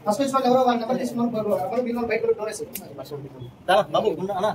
First నుంచి వాళ్ళు ఎవరో వాళ్ళ నెంబర్ తీసుకున్నారు మీరు బయట డోర్ వేసి బాబు అన్నా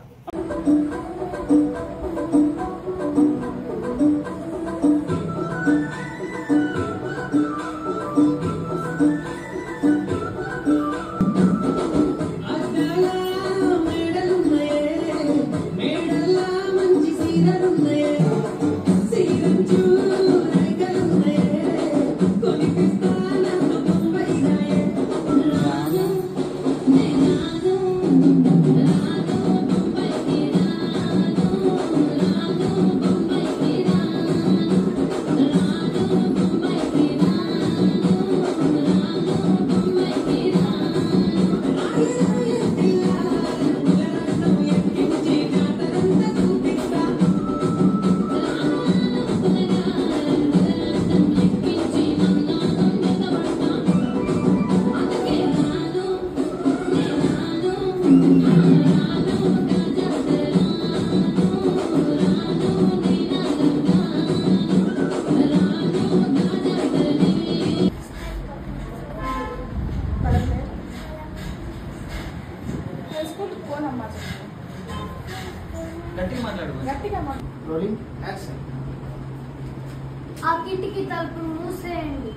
ఆ కిటికీ తలుపులు మూసేయండి.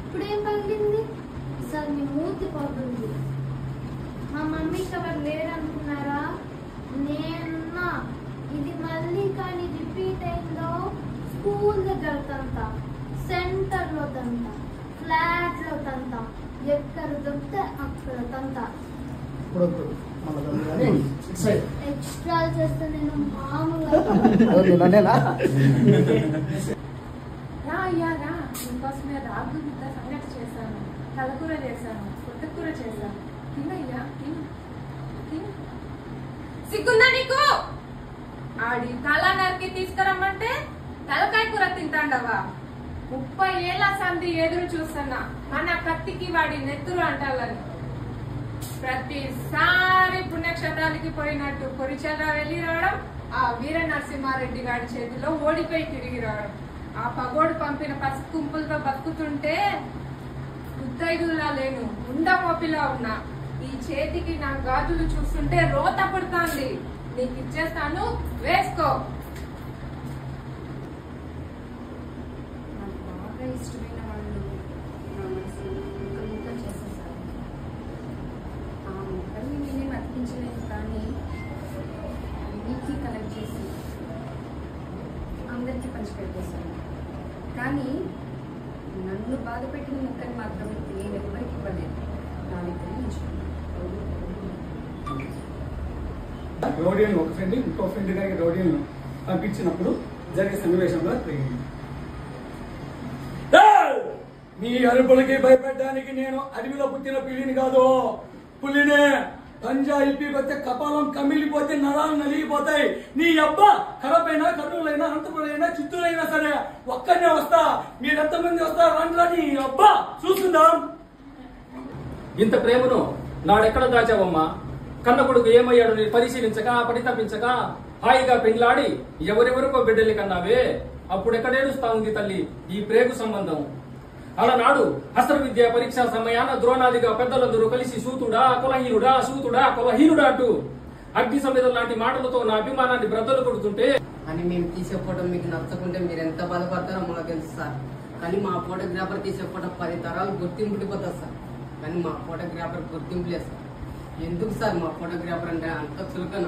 ఇప్పుడేం పగిలింది? సార్ మీ మూతి పగులుంది. మా మమ్మీకి ఎవరు లేరనుకున్నారా? నేనున్నా. ఇది మళ్ళీ కానీ రిపీట్ అయిందో స్కూల్ దగ్గర తంత, సెంటర్ లో తంత, ఫ్లాట్ లో తంత, ఎక్కడ దొరికితే అక్కడ తంత. ఎక్స్ట్రా చేస్తే నేను మామూలుగా నీకోసమే రాగు ముద్ద సంగటి చేశాను, తలకూర చేశాను, కొత్తకూర చేశాను. తిన్నయ్యా సిగ్గుందా నీకు? ఆడి తల నరికి తీసుకురమ్మంటే తలకాయ కూర తింటాండవా? 30 ఏళ్ల సంధి ఎదురు చూస్తున్నా మన కత్తికి వాడి నెత్తురు అంటాలని. ప్రతిసారి పుణ్యక్షేత్రానికి పోయినట్టు కురిచేలా వెళ్లి రావడం, ఆ వీర నరసింహారెడ్డి గారి చేతిలో ఓడిపోయి తిరిగి రావడం, ఆ పగోడు పంపిన పసుపు కుంపులతో బతుకుతుంటే ఉద్దైదులా లేను, ఉండమోపిలా ఉన్నా. ఈ చేతికి నా గాజులు చూస్తుంటే రోత పడుతోంది. నీకు ఇచ్చేస్తాను, వేసుకో. నాకు బాగా ఇష్టమైన వాళ్ళు నా మనసు ముక్కలు చేసేసారు. ఆ ముక్కల్ని నేనేం అతికించలేదు, కానీ వీక్లీ కలెక్ట్ చేసి అందరికీ పంచిపెట్టేశాను. కానీ నన్ను బాధ పెట్టిన ముక్కని మాత్రం నేను ఎవరికి ఇవ్వలేదు. నా దగ్గర ఉంచుకున్నాను. రోడియన్ ఒక ఫ్రెండ్ ఇంకో ఫ్రెండ్ గారికి రోడియన్ పంపించినప్పుడు జరిగే సన్నివేశంలో మీ అరుపులకి భయపెట్టడానికి నేను అడవిలో పుట్టిన పిల్లిని కాదు, పులినే. పంజా ఇప్పిపోతే కపాలం కమిలిపోతే నరాలు నలిగిపోతాయి. నీ అబ్బా కడపైనా, కర్నూలైనా, అనంతపురైనా, చిత్తూరైనా సరే ఒక్కనే వస్తా. మీరెంతమంది వస్తారు రండ్రా, నీ అబ్బా చూస్తుందాం. ఇంత ప్రేమను నాడెక్కడ దాచావమ్మా? కన్న కొడుకు ఏమయ్యాడు నీ పరిశీలించక, పరితపించక, హాయిగా పెళ్లాడి ఎవరెవరికో బిడ్డలు కన్నావే. అప్పుడెక్కడేడుస్తా ఉంది తల్లి ఈ ప్రేగు సంబంధం? అలనాడు అస్త్ర విద్య పరీక్షా సమయాన ద్రోణాదిగా పెద్దలందరూ కలిసి సూతుడా కులహీనుడా, సూతుడా కులహీనుడా అంటూ అగ్ని సమిధం లాంటి మాటలతో నా అభిమానాన్ని బ్రద్దలు కొడుతుంటే అని మేము తీసే ఫోటో మీకు నచ్చకుంటే మీరు ఎంత బాధపడతారో మాకు తెలుసు సార్. కానీ మా ఫోటోగ్రాఫర్ తీసే ఫోటో 10 తరాలు గుర్తింపుడిపోతుంది సార్. కానీ మా ఫోటోగ్రాఫర్ గుర్తింపు లేదు సార్. ఎందుకు సార్ మా ఫోటోగ్రాఫర్ అంటే అంత చులకన?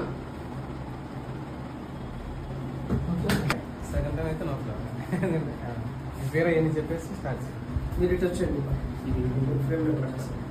సగం అయితే వేరే ఏమి చెప్పేసి స్టార్ట్ చేయండి. మీరు ఇటు వచ్చేయండి. ఇది ఫ్రేమ్ లో పెట్టేస్తాను.